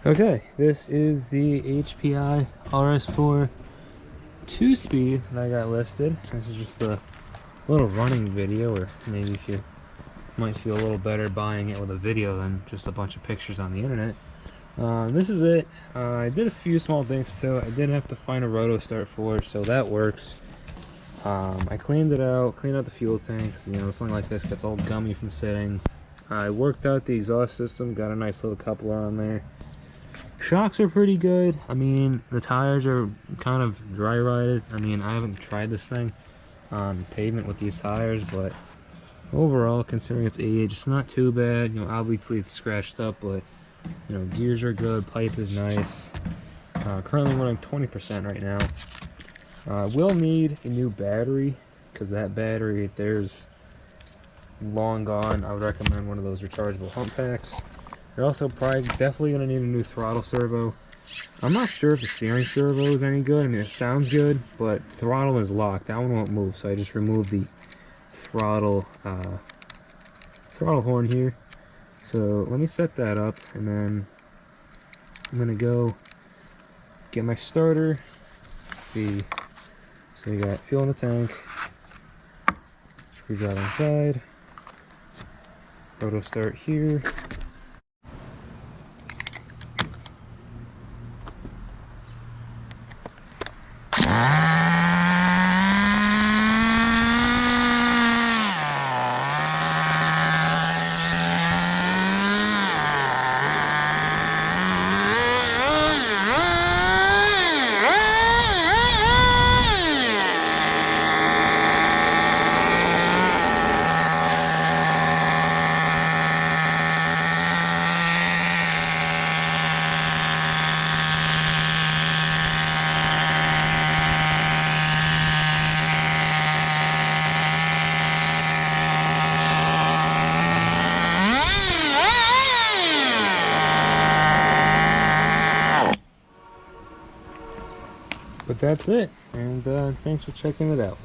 Okay, this is the HPI RS4 2-speed that I got listed. This is just a little running video, or maybe if you might feel a little better buying it with a video than just a bunch of pictures on the internet. This is it. I did a few small things to it. I did have to find a roto start for it, so that works. I cleaned it out, cleaned out the fuel tanks. You know, something like this gets all gummy from sitting. I worked out the exhaust system, got a nice little coupler on there. Shocks are pretty good. I mean, the tires are kind of dry rotted. I mean, I haven't tried this thing on pavement with these tires, but overall, considering its age, it's not too bad. You know, obviously it's scratched up, but you know, gears are good, pipe is nice. Currently running 20% right now. Will need a new battery, because that battery there's long gone. I would recommend one of those rechargeable hump packs. You're also probably definitely going to need a new throttle servo. I'm not sure if the steering servo is any good. I mean, it sounds good, but throttle is locked. That one won't move, so I just removed the throttle horn here. So let me set that up, and then I'm going to go get my starter. Let's see. So you got fuel in the tank, screwdriver inside, roto start here. But that's it, and thanks for checking it out.